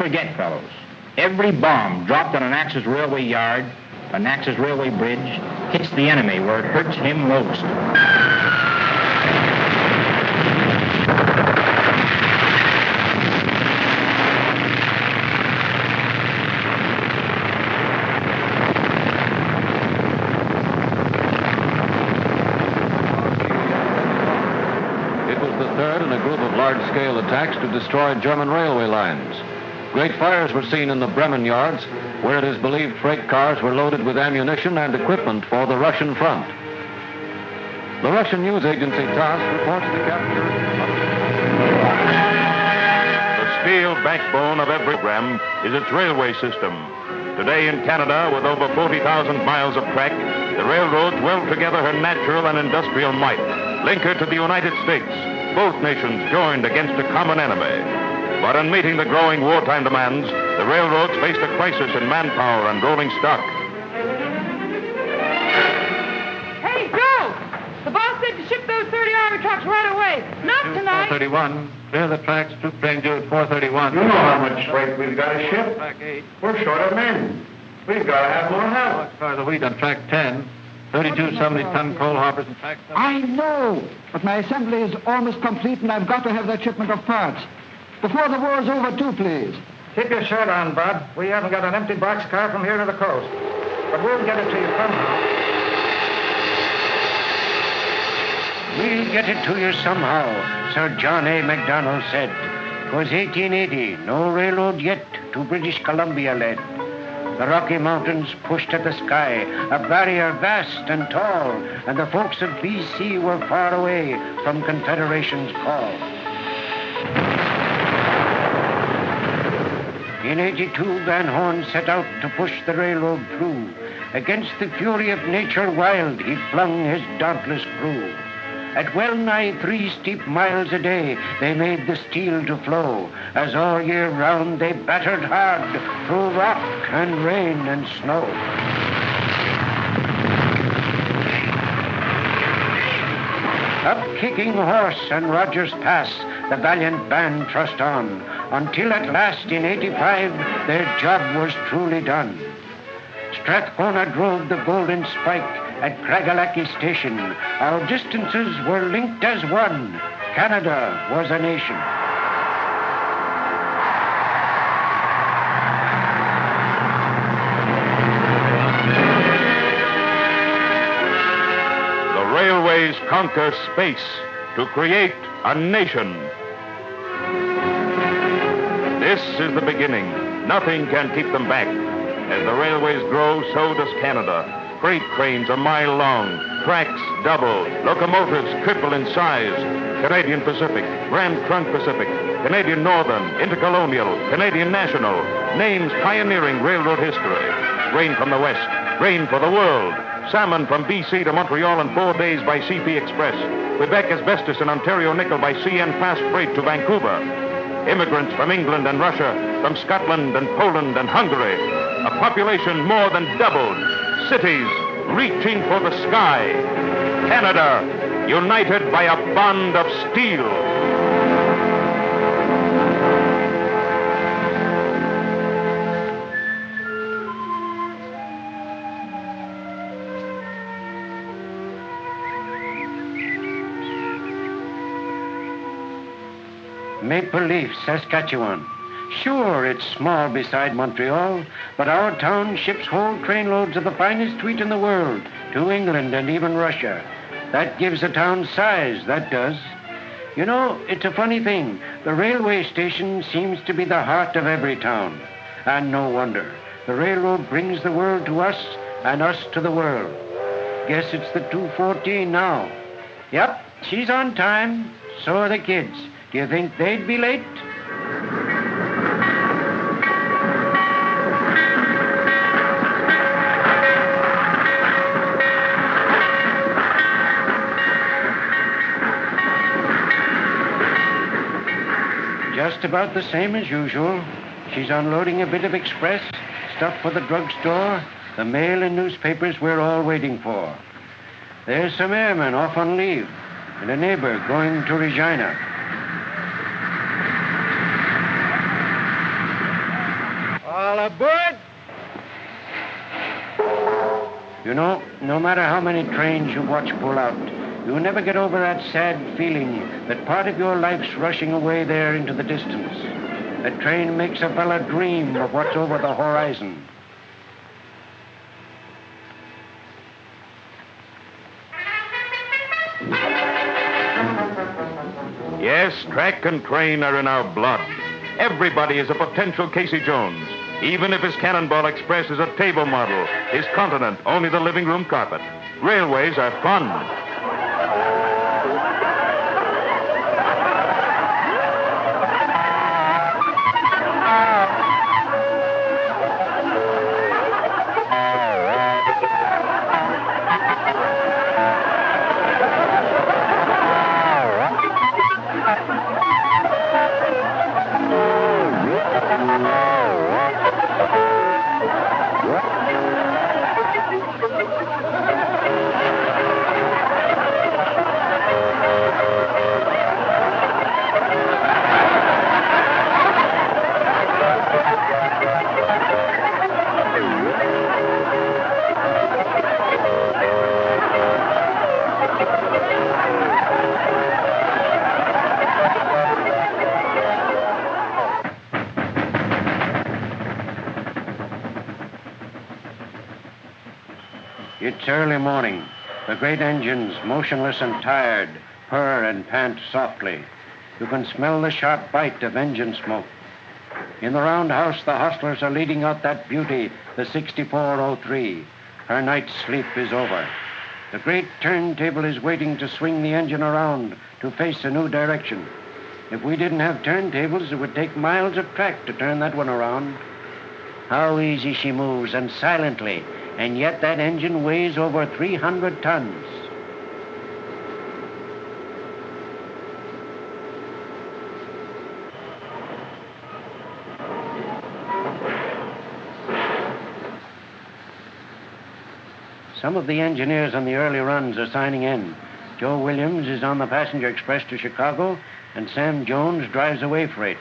forget, fellows, every bomb dropped on an Axis railway yard, an Axis railway bridge, hits the enemy where it hurts him most. Large-scale attacks to destroy German railway lines. Great fires were seen in the Bremen yards, where it is believed freight cars were loaded with ammunition and equipment for the Russian front. The Russian news agency TASS reports the capture of... The steel backbone of every program is its railway system. Today in Canada, with over 40,000 miles of track, the railroads weld together her natural and industrial might, link her to the United States. Both nations joined against a common enemy. But in meeting the growing wartime demands, the railroads faced a crisis in manpower and rolling stock. Hey, Joe! The boss said to ship those 30 army trucks right away. Not tonight. 431. Clear the tracks to Plainview 431. You know how much freight we've got to ship. Track 8. We're short of men. We've got to have more help. Boxcar the wheat on track 10. 32 70-ton coal hoppers and track 7. I know, but my assembly is almost complete, and I've got to have that shipment of parts. Before the war's over, too, please. Keep your shirt on, Bud. We haven't got an empty boxcar from here to the coast. But we'll get it to you somehow. We'll get it to you somehow, Sir John A. Macdonald said. 'Twas 1880, no railroad yet to British Columbia led. The Rocky Mountains pushed at the sky, a barrier vast and tall, and the folks of BC were far away from Confederation's call. In 82, Van Horn set out to push the railroad through. Against the fury of nature wild, he flung his dauntless crew. At well nigh 3 steep miles a day, they made the steel to flow, as all year round they battered hard through rock and rain and snow. Up Kicking Horse and Rogers Pass, the valiant band thrust on, until at last in 85, their job was truly done. Strathcona drove the Golden Spike at Craigellachie Station. Our distances were linked as one. Canada was a nation. The railways conquer space to create a nation. This is the beginning. Nothing can keep them back. As the railways grow, so does Canada. Freight trains a mile long, tracks double, locomotives triple in size. Canadian Pacific, Grand Trunk Pacific, Canadian Northern, Intercolonial, Canadian National, names pioneering railroad history. Grain from the West, grain for the world. Salmon from BC to Montreal in 4 days by CP Express. Quebec asbestos and Ontario nickel by CN Fast Freight to Vancouver. Immigrants from England and Russia, from Scotland and Poland and Hungary. A population more than doubled. Cities reaching for the sky. Canada, united by a bond of steel. Maple Leaf, Saskatchewan. Sure, it's small beside Montreal, but our town ships whole trainloads of the finest wheat in the world to England and even Russia. That gives a town size, that does. You know, it's a funny thing. The railway station seems to be the heart of every town. And no wonder. The railroad brings the world to us and us to the world. Guess it's the 2:14 now. Yep, she's on time. So are the kids. Do you think they'd be late? Just about the same as usual. She's unloading a bit of express, stuff for the drugstore, the mail and newspapers we're all waiting for. There's some airmen off on leave, and a neighbor going to Regina. aboard. You know, no matter how many trains you watch pull out, you never get over that sad feeling that part of your life's rushing away there into the distance. A train makes a fella dream of what's over the horizon. Yes, track and train are in our blood. Everybody is a potential Casey Jones, even if his Cannonball Express is a table model, his Continent only the living room carpet. Railways are fun. It's early morning. The great engines, motionless and tired, purr and pant softly. You can smell the sharp bite of engine smoke. In the roundhouse, the hostlers are leading out that beauty, the 6403. Her night's sleep is over. The great turntable is waiting to swing the engine around to face a new direction. If we didn't have turntables, it would take miles of track to turn that one around. How easy she moves, and silently, and yet that engine weighs over 300 tons. Some of the engineers on the early runs are signing in. Joe Williams is on the passenger express to Chicago, and Sam Jones drives away freight.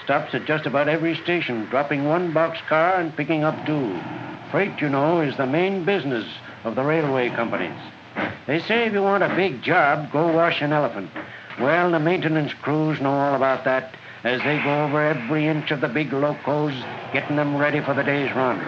Stops at just about every station, dropping one boxcar and picking up two. Freight, you know, is the main business of the railway companies. They say if you want a big job, go wash an elephant. Well, the maintenance crews know all about that as they go over every inch of the big locos, getting them ready for the day's run.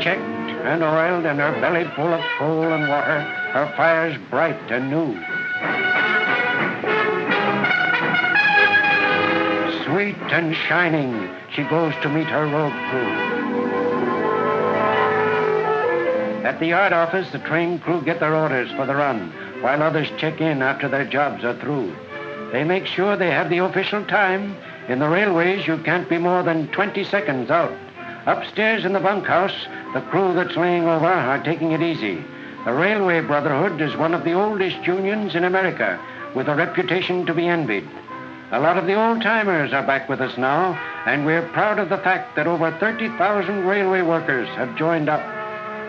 Checked and oiled and her belly full of coal and water, her fires bright and new. Sweet and shining, she goes to meet her road crew. At the yard office, the train crew get their orders for the run, while others check in after their jobs are through. They make sure they have the official time. In the railways, you can't be more than 20 seconds out. Upstairs in the bunkhouse, the crew that's laying over are taking it easy. The Railway Brotherhood is one of the oldest unions in America, with a reputation to be envied. A lot of the old-timers are back with us now, and we're proud of the fact that over 30,000 railway workers have joined up.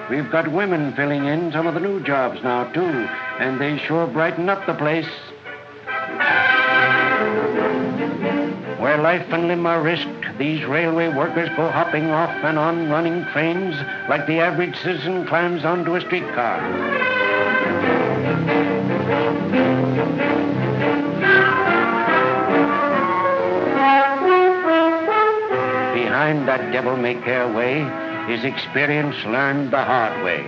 We've got women filling in some of the new jobs now, too, and they sure brighten up the place. Where life and limb are risked, these railway workers go hopping off and on running trains like the average citizen climbs onto a streetcar. Behind that devil-may-care way is experience learned the hard way.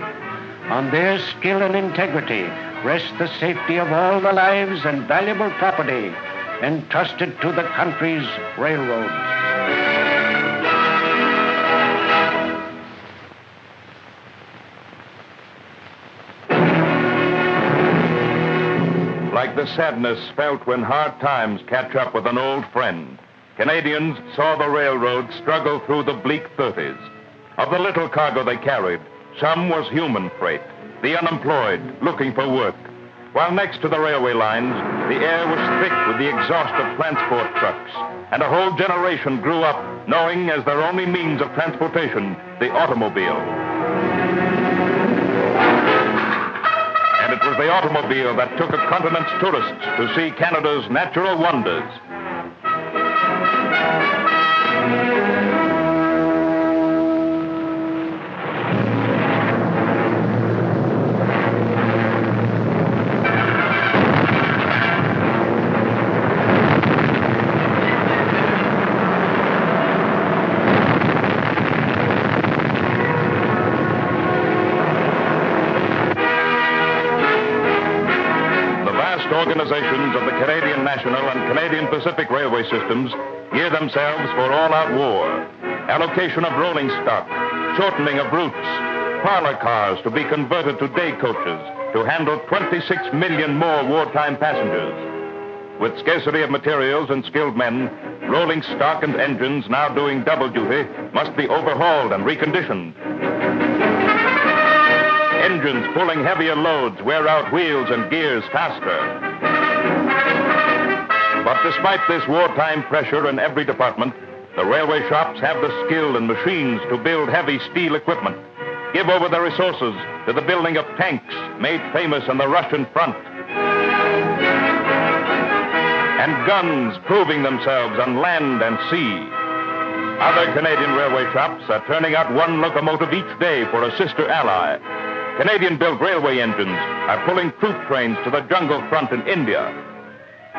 On their skill and integrity rests the safety of all the lives and valuable property entrusted to the country's railroads. Like the sadness felt when hard times catch up with an old friend, Canadians saw the railroad struggle through the bleak 30s. Of the little cargo they carried, some was human freight, the unemployed looking for work. While next to the railway lines, the air was thick with the exhaust of transport trucks, and a whole generation grew up knowing as their only means of transportation the automobile. And it was the automobile that took a continent's tourists to see Canada's natural wonders. Organizations of the Canadian National and Canadian Pacific Railway systems gear themselves for all-out war. Allocation of rolling stock, shortening of routes, parlor cars to be converted to day coaches to handle 26 million more wartime passengers. With scarcity of materials and skilled men, rolling stock and engines now doing double duty must be overhauled and reconditioned. Engines pulling heavier loads wear out wheels and gears faster. But despite this wartime pressure in every department, the railway shops have the skill and machines to build heavy steel equipment, give over their resources to the building of tanks made famous on the Russian front, and guns proving themselves on land and sea. Other Canadian railway shops are turning out one locomotive each day for a sister ally. Canadian-built railway engines are pulling troop trains to the jungle front in India.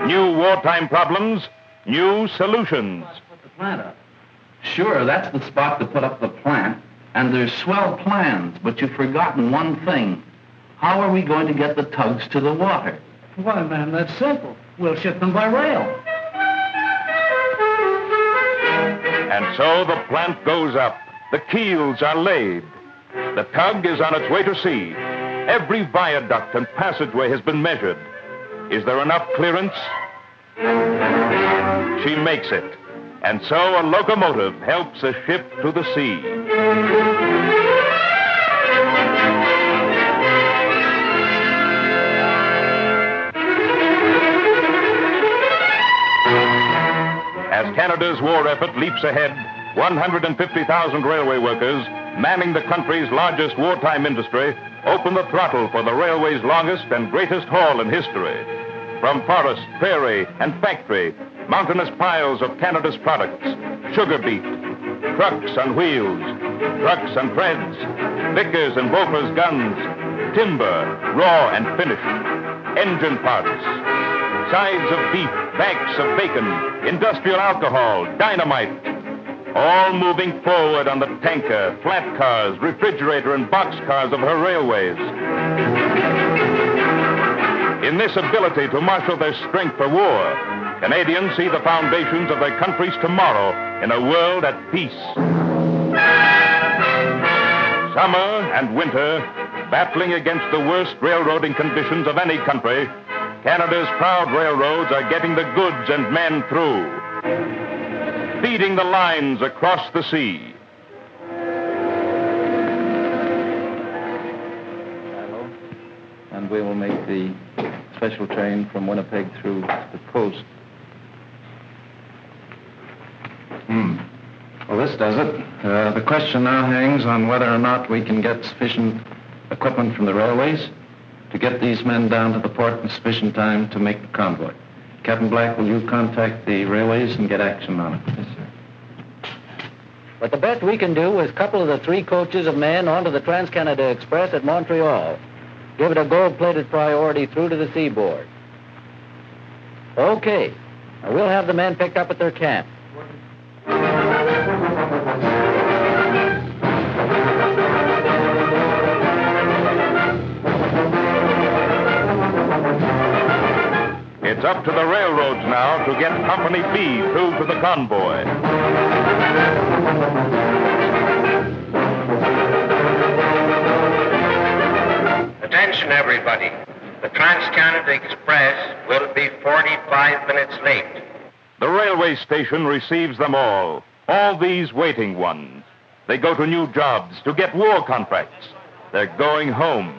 New wartime problems, new solutions. Put the plant up. Sure, that's the spot to put up the plant. And there's swell plans, but you've forgotten one thing. How are we going to get the tugs to the water? Why, man, that's simple. We'll ship them by rail. And so the plant goes up. The keels are laid. The tug is on its way to sea. Every viaduct and passageway has been measured. Is there enough clearance? She makes it. And so a locomotive helps a ship to the sea. As Canada's war effort leaps ahead, 150,000 railway workers, manning the country's largest wartime industry, open the throttle for the railway's longest and greatest haul in history. From forest, prairie, and factory, mountainous piles of Canada's products, sugar beet, trucks on wheels, trucks and threads, Vickers and Wolfer's guns, timber, raw and finished, engine parts, sides of beef, banks of bacon, industrial alcohol, dynamite, all moving forward on the tanker, flat cars, refrigerator, and box cars of her railways. In this ability to marshal their strength for war, Canadians see the foundations of their country's tomorrow in a world at peace. Summer and winter, battling against the worst railroading conditions of any country, Canada's proud railroads are getting the goods and men through, feeding the lines across the sea. And we will make the special train from Winnipeg through the coast. Well, this does it. The question now hangs on whether or not we can get sufficient equipment from the railways to get these men down to the port in sufficient time to make the convoy. Captain Black, will you contact the railways and get action on it? Yes, sir. But the best we can do is couple the 3 coaches of men onto the Trans-Canada Express at Montreal. Give it a gold-plated priority through to the seaboard. Okay. Now we'll have the men picked up at their camp. It's up to the railroads now to get Company B through to the convoy. Attention, everybody. The Trans-Canada Express will be 45 minutes late. The railway station receives them all these waiting ones. They go to new jobs to get war contracts. They're going home.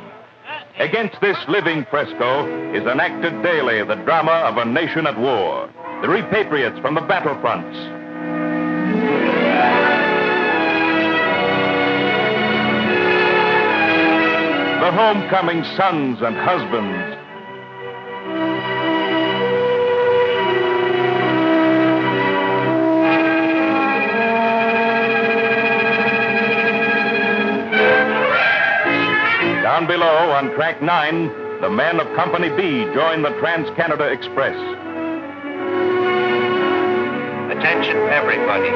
Against this living fresco is enacted daily the drama of a nation at war. The repatriates from the battlefronts. The homecoming sons and husbands. Down below on track 9, the men of Company B join the Trans-Canada Express. Attention, everybody.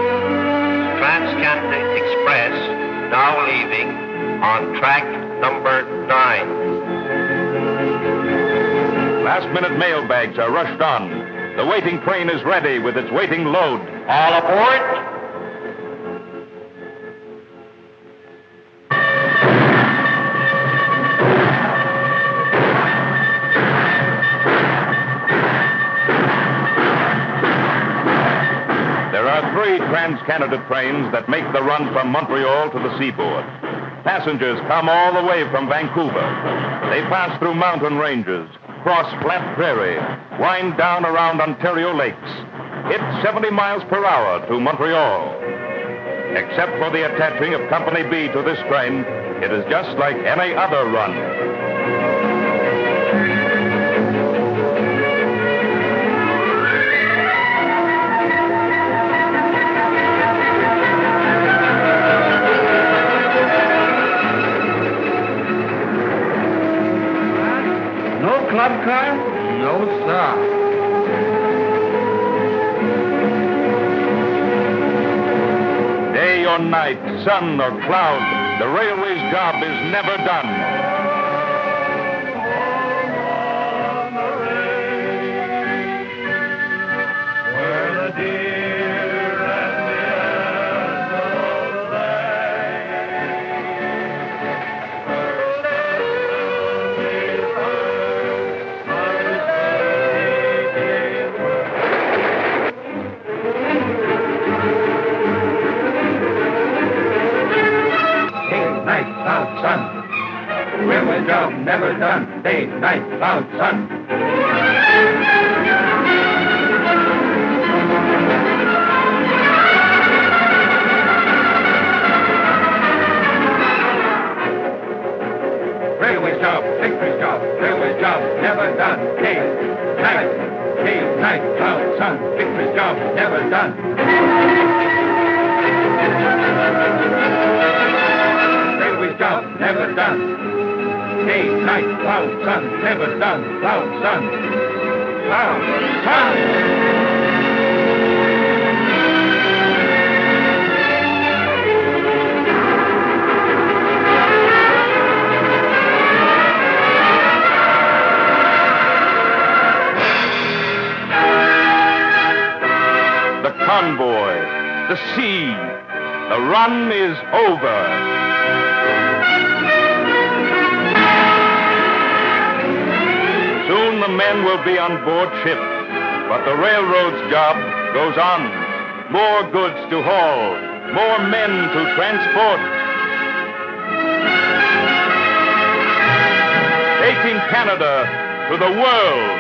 Trans-Canada Express now leaving on track number 9. Last-minute mail bags are rushed on. The waiting train is ready with its waiting load. All aboard. There are 3 Trans-Canada trains that make the run from Montreal to the seaboard. Passengers come all the way from Vancouver. They pass through mountain ranges, cross flat prairie, wind down around Ontario lakes, hit 70 miles per hour to Montreal. Except for the attaching of Company B to this train, it is just like any other run. Club car? No, sir. Day or night, sun or cloud, the railway's job is never done. Railway job never done. Day, night, cloud, sun. Railway job, victory's job. Railway job never done. Day, night, cloud, sun. Victory's job never done. Railway job never done. Day, night, cloud, sun, never done. Cloud, sun. Cloud, sun. The convoy, the sea, the run is over. Soon the men will be on board ship, but the railroad's job goes on. More goods to haul, more men to transport. Taking Canada to the world.